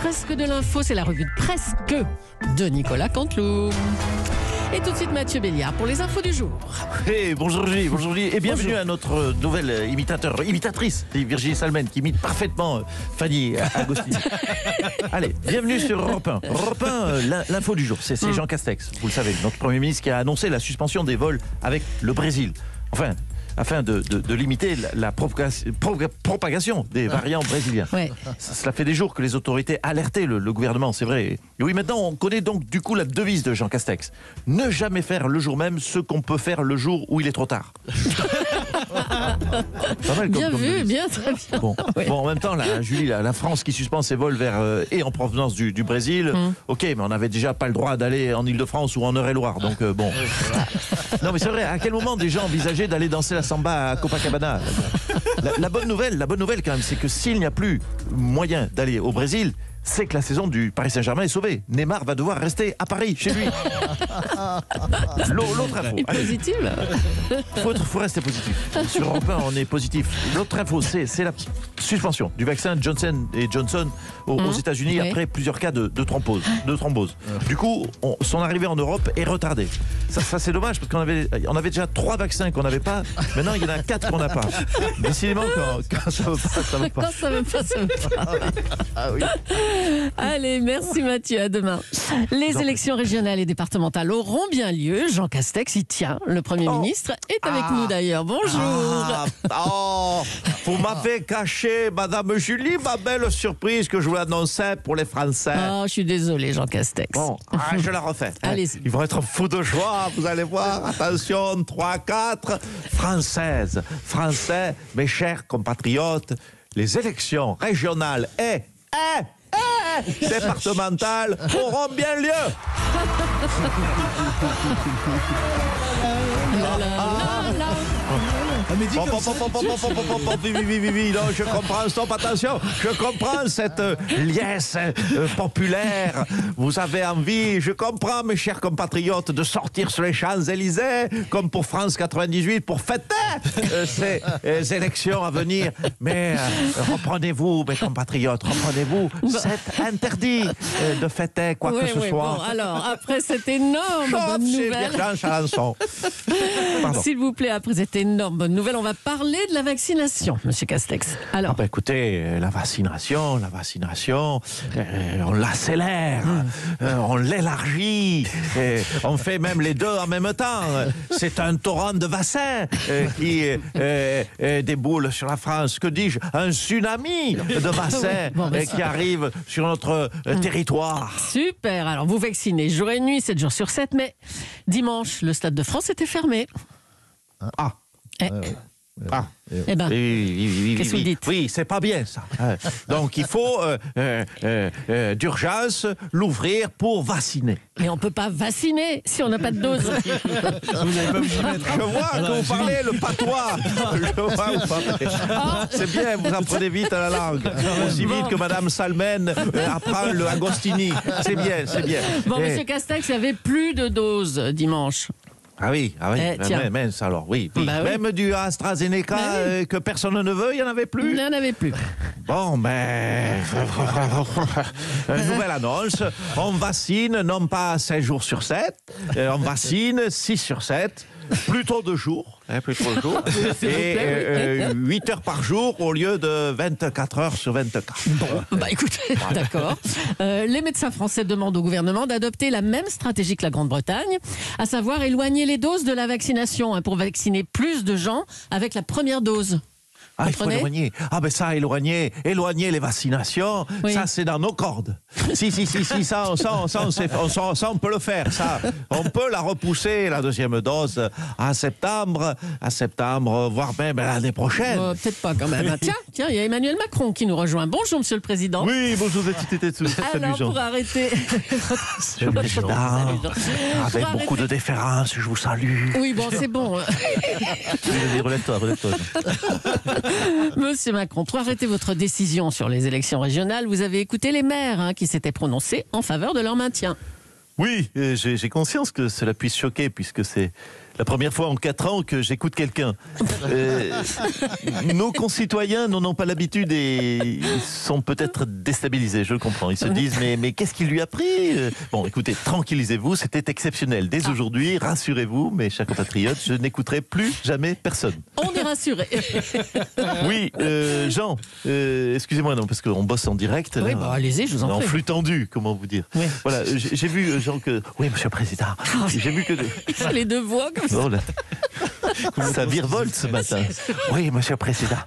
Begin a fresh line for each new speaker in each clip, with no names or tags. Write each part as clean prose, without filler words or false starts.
presque de l'info, c'est la revue de presque de Nicolas Canteloup. Et tout de suite Mathieu Béliard pour les infos du jour.
Hey, bonjour Julie, et bienvenue à notre nouvelle imitatrice, Virginie Salmen, qui imite parfaitement Fanny Agostini. Allez, bienvenue sur Europe 1. Europe 1, l'info du jour, c'est Jean Castex, vous le savez, notre Premier ministre qui a annoncé la suspension des vols avec le Brésil. Enfin, afin de limiter la propagation des variants brésiliens.
Ouais.
Cela fait des jours que les autorités alertaient le gouvernement, c'est vrai. Et oui, maintenant, on connaît donc du coup la devise de Jean Castex. Ne jamais faire le jour même ce qu'on peut faire le jour où il est trop tard. Pas mal
Bien
comme
vu,
devise.
bien, très bien.
Bon,
Oui.
en même temps, là, Julie, la France qui suspend ses vols vers et en provenance du Brésil, ok, mais on n'avait déjà pas le droit d'aller en Ile-de-France ou en Eure-et-Loire, donc bon. Non, mais c'est vrai, à quel moment des gens envisageaient d'aller danser la samba à Copacabana? La bonne nouvelle quand même, c'est que s'il n'y a plus moyen d'aller au Brésil, c'est que la saison du Paris Saint-Germain est sauvée. Neymar va devoir rester à Paris, chez lui. L'autre info.
Il est positif là.
Faut rester positif. Sur Europe 1, on est positif. L'autre info, c'est la suspension du vaccin Johnson & Johnson aux États-Unis
Oui.
après plusieurs cas de thrombose. Du coup, son arrivée en Europe est retardée. Ça c'est dommage parce qu'on avait déjà 3 vaccins qu'on n'avait pas. Maintenant, il y en a 4 qu'on n'a pas. Décidément, quand ça veut pas, ça veut pas.
Quand ça veut pas, ça veut pas.
Ah oui.
Allez, merci Mathieu, à demain. Les élections régionales et départementales auront bien lieu. Jean Castex y tient. Le Premier ministre est avec nous d'ailleurs. Bonjour.
Vous m'avez caché, Madame Julie, ma belle surprise que je vous annonçais pour les Français.
Oh, je suis désolé, Jean Castex.
Bon, je la refais.
Allez-y.
Ils vont être fous de joie, vous allez voir. Attention, 3, 4. Françaises, Français, mes chers compatriotes, les élections régionales et départementales auront bien lieu. Non, je comprends, stop, attention, je comprends cette liesse populaire. Vous avez envie, je comprends, mes chers compatriotes, de sortir sur les Champs-Élysées, comme pour France 98, pour fêter ces élections à venir. Mais reprenez-vous, mes compatriotes, reprenez-vous. C'est interdit de fêter quoi que ce soit.
Bon, alors, après cette énorme bonne
C'est
nouvelle,
Jean Chalençon. Pardon.
s'il vous plaît, après cette énorme bonne nouvelle, on va parler de la vaccination, Monsieur Castex. Alors,
Écoutez, la vaccination, on l'accélère, on l'élargit, on fait même les deux en même temps. C'est un torrent de vaccins qui déboule sur la France. Que dis-je? Un tsunami de vaccins
Bon, ben,
qui arrive sur notre territoire.
super. Alors, vous vaccinez jour et nuit, 7 jours sur 7, mais dimanche, le Stade de France était fermé.
Ah.
Eh ben, qu'est-ce que vous dites?
Oui, c'est pas bien ça. Donc il faut d'urgence l'ouvrir pour vacciner.
mais on ne peut pas vacciner si on n'a pas de dose.
Je vois que vous parlez le patois. Je vois que vous parlez. C'est bien, vous apprenez vite à la langue. Aussi vite que Madame Salmen apprend le Agostini. C'est bien.
Bon, Monsieur Castex, il n'y avait plus de doses dimanche.
Ah oui,
tiens.
mince alors, oui.
Bah oui.
Même du AstraZeneca que personne ne veut, il n'y en avait plus.
Il n'y en avait plus.
Bon, nouvelle annonce. On vaccine non pas 7 jours sur 7, on vaccine 6 sur 7. Plutôt 2 jours, et 8 heures par jour au lieu de 24 heures sur 24.
Bon, écoutez, d'accord. Les médecins français demandent au gouvernement d'adopter la même stratégie que la Grande-Bretagne, à savoir éloigner les doses de la vaccination pour vacciner plus de gens avec la première dose.
Ah, il faut éloigner. Ah, ben ça, éloigner les vaccinations,
Oui.
ça, c'est dans nos cordes. Si, ça, on peut le faire. Ça, on peut la repousser, la deuxième dose, à septembre, voire même l'année prochaine.
Peut-être pas quand même. Tiens, il y a Emmanuel Macron qui nous rejoint. Bonjour, Monsieur le Président.
Oui, bonjour, c'était
Alors, pour arrêter...
Avec beaucoup de déférence, je vous salue.
Oui, bon, c'est bon.
Relève-toi.
Monsieur Macron, pour arrêter votre décision sur les élections régionales, vous avez écouté les maires qui s'étaient prononcés en faveur de leur maintien.
Oui, j'ai conscience que cela puisse choquer puisque c'est
la première fois en 4 ans que j'écoute quelqu'un. Nos concitoyens n'en ont pas l'habitude et ils sont peut-être déstabilisés, je le comprends. Ils se disent, mais qu'est-ce qu'il lui a pris? Bon, écoutez, tranquillisez-vous, c'était exceptionnel. Dès aujourd'hui, rassurez-vous, mes chers compatriotes, je n'écouterai plus jamais personne.
On est rassurés.
Oui, Jean, excusez-moi, non, parce qu'on bosse en direct.
Oui,
là,
allez-y, je vous en prie.
En flux tendu, comment vous dire.
Oui.
Voilà, j'ai vu, Jean, que... Oui, monsieur le Président, j'ai vu que...
Les deux voix comme ça.
Oh là. Ça virevolte ce matin. Oui, monsieur le Président.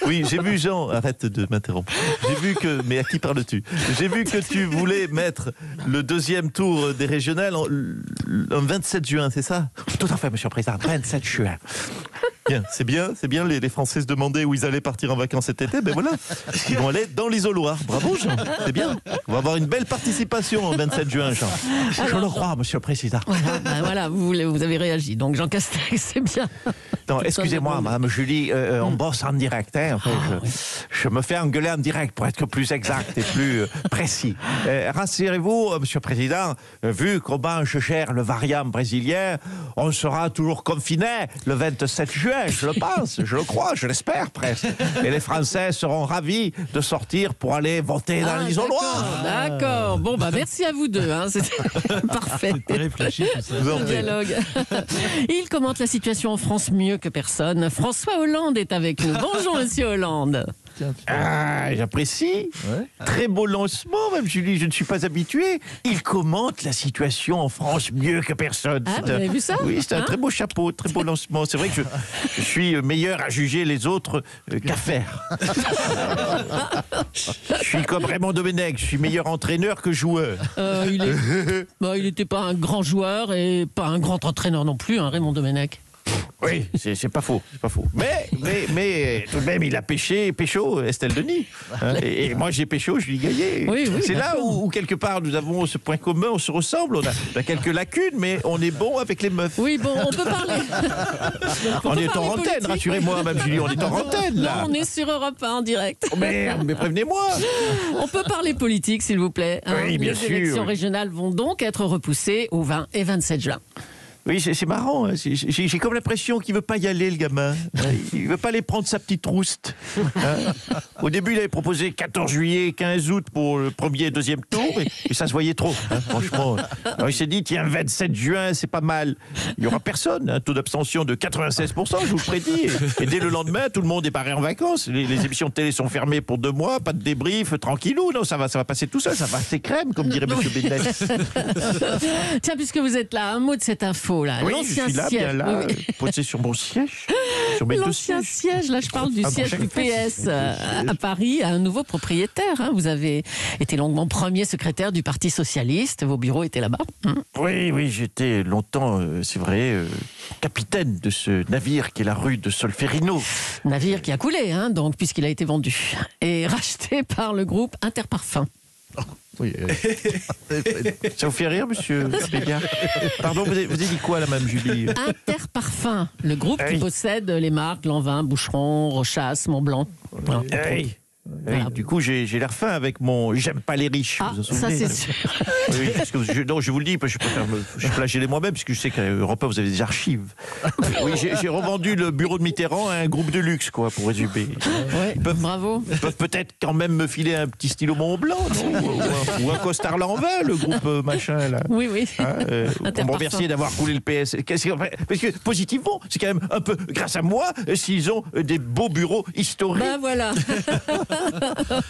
Oui, j'ai vu, Jean, arrête de m'interrompre. J'ai vu que, mais à qui parles-tu? J'ai vu que tu voulais mettre le deuxième tour des régionales le 27 juin, c'est ça? Tout à fait, monsieur le Président, 27 juin. Bien, c'est bien. Les Français se demandaient où ils allaient partir en vacances cet été. Ben voilà, ils vont aller dans l'isoloir. Bravo, Jean, c'est bien. On va avoir une belle participation le 27 juin, Jean. Je le crois, monsieur le Président.
Voilà, vous avez réagi. Donc Jean Castex, c'est bien.
Non, excusez-moi, madame Julie, on bosse en direct. Hein. Enfin, je me fais engueuler en direct pour être plus exact et plus précis. Rassurez-vous, monsieur le Président, vu comment je gère le variant brésilien, on sera toujours confiné le 27 juin. Je le pense, je le crois, je l'espère presque. Et les Français seront ravis de sortir pour aller voter dans l'isoloir.
D'accord. Bon, merci à vous deux. Hein. C'était parfait.
C'était réfléchi tout ça.
Le dialogue. Il commente la situation en France mieux que personne. François Hollande est avec nous. Bonjour, monsieur Hollande.
Ah, j'apprécie.
Ouais.
Très beau lancement, même Julie, je ne suis pas habitué. Il commente la situation en France mieux que personne.
Ah, vous avez vu ça?
Oui, c'est un très beau chapeau, très beau lancement. C'est vrai que je suis meilleur à juger les autres qu'à faire. Je suis comme Raymond Domenech, je suis meilleur entraîneur que joueur.
Il n'était pas un grand joueur et pas un grand entraîneur non plus, hein, Raymond Domenech.
Oui, c'est pas faux, c'est pas faux. Mais tout de même, il a pécho Estelle Denis. Hein, et moi, j'ai pécho Julie Gaillet.
Oui,
c'est là où, quelque part, nous avons ce point commun, on se ressemble, on a quelques lacunes, mais on est bon avec les meufs.
Oui, bon, on peut parler.
On est en antenne, rassurez-moi, même Julie, on est en antenne, là.
Non, on est sur Europe 1 en direct.
Oh, merde, mais prévenez-moi.
On peut parler politique, s'il vous plaît. Hein.
Oui, bien sûr.
Les élections régionales vont donc être repoussées au 20 et 27 juin.
Oui, c'est marrant. Hein. J'ai comme l'impression qu'il veut pas y aller, le gamin. Il veut pas aller prendre sa petite rouste. Hein. Au début, il avait proposé 14 juillet, 15 août pour le premier et deuxième tour, et ça se voyait trop, hein, franchement. Alors il s'est dit, tiens, 27 juin, c'est pas mal. Il y aura personne, un taux d'abstention de 96%, je vous le prédis. Et dès le lendemain, tout le monde est barré en vacances. Les émissions de télé sont fermées pour 2 mois, pas de débrief, tranquillou. Non, ça va passer tout seul, ça va passer crème, comme dirait M. Bénès.
Tiens, puisque vous êtes là, un mot de cette info. Là.
Oui,
l'ancien
je suis là,
siège,
bien là, posé sur mon siège, sur mes deux
l'ancien
sièges.
siège, là je parle du siège du PS à Paris, a un nouveau propriétaire. Hein. Vous avez été longuement premier secrétaire du Parti Socialiste, vos bureaux étaient là-bas.
Oui, j'étais longtemps, c'est vrai, capitaine de ce navire qui est la rue de Solferino.
Navire qui a coulé, hein, donc, puisqu'il a été vendu et racheté par le groupe Interparfums.
Oui,
Ça vous fait rire, monsieur Bégard? Pardon, vous avez dit quoi, là, même Julie?
Interparfums, le groupe qui
Oui.
possède les marques Lanvin, Boucheron, Rochas, Montblanc. Voilà.
Hey.
Voilà.
Oui, du coup, j'ai l'air fin avec mon « j'aime pas les riches ».
Ah,
vous en
ça
souvenez?
c'est sûr.
Oui, parce que je vous le dis, parce que je préfère je plagier moi-même, puisque je sais qu'à Europe 1, vous avez des archives. Oui, j'ai revendu le bureau de Mitterrand à un groupe de luxe, quoi, pour résumer.
Ouais, bravo.
Ils peuvent peut-être quand même me filer un petit stylo Mont Blanc, non? ou un costard Lanvin, le groupe machin, là.
Oui.
Hein, pour me
Interparfums.
remercier d'avoir coulé le PS. Parce que, positivement, c'est quand même un peu grâce à moi s'ils ont des beaux bureaux historiques.
Ben voilà.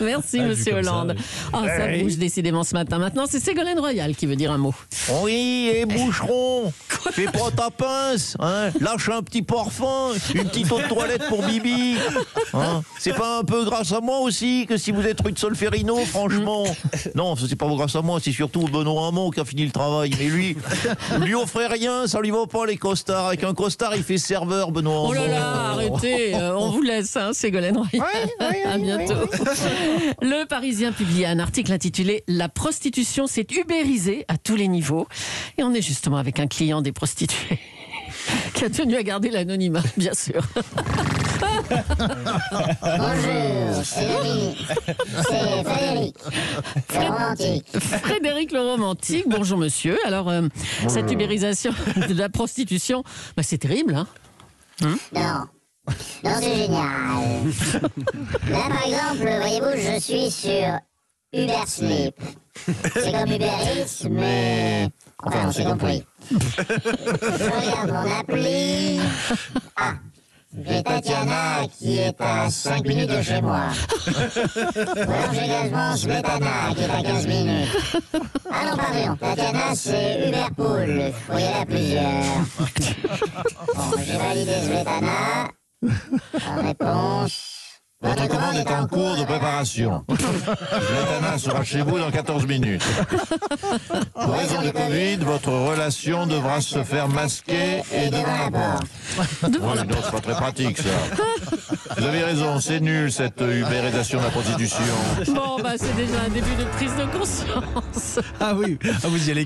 Merci,
Ah,
monsieur
vu comme
Hollande.
ça,
Ça
Hey.
bouge décidément ce matin. Maintenant, c'est Ségolène Royal qui veut dire un mot.
Oui, et boucheron, fais pas ta pince, hein, lâche un petit parfum, une petite eau de toilette pour Bibi. Hein. C'est pas un peu grâce à moi aussi que si vous êtes rue de Solferino, franchement. Non, c'est pas grâce à moi, c'est surtout Benoît Hamon qui a fini le travail. Mais lui offrez rien, ça lui va pas les costards. Avec un costard, il fait serveur, Benoît Hamon.
Oh là là, arrêtez, on vous laisse, hein, Ségolène Royal. À bientôt. Le Parisien publie un article intitulé « La prostitution s'est ubérisée à tous les niveaux ». Et on est justement avec un client des prostituées. qui a tenu à garder l'anonymat, bien sûr.
Bonjour, c'est Rémi. C'est Frédéric, le romantique.
Frédéric le romantique, bonjour monsieur. Alors, cette ubérisation de la prostitution, bah, c'est terrible, hein?
Non. Non, c'est génial. Là, par exemple, voyez-vous, je suis sur Uber Sleep. C'est comme Uber Eats, mais... Enfin, on s'est compris. Je regarde mon appli. Ah, j'ai Tatiana qui est à 5 minutes de chez moi. Ou alors j'ai également Svetana qui est à 15 minutes. Ah non, pardon, Tatiana c'est Uberpool. Faut y aller à plusieurs. Bon, j'ai validé Svetana. En réponse...
Votre commande est en cours de préparation. Svetana sera chez vous dans 14 minutes. Pour raison du Covid, votre relation devra se faire masquer et
devant la porte.
Oui, non, c'est pas très pratique, ça. Vous avez raison, c'est nul, cette ubérisation de la prostitution.
Bon, bah, c'est déjà un début de prise de conscience.
Ah oui, ah, vous y allez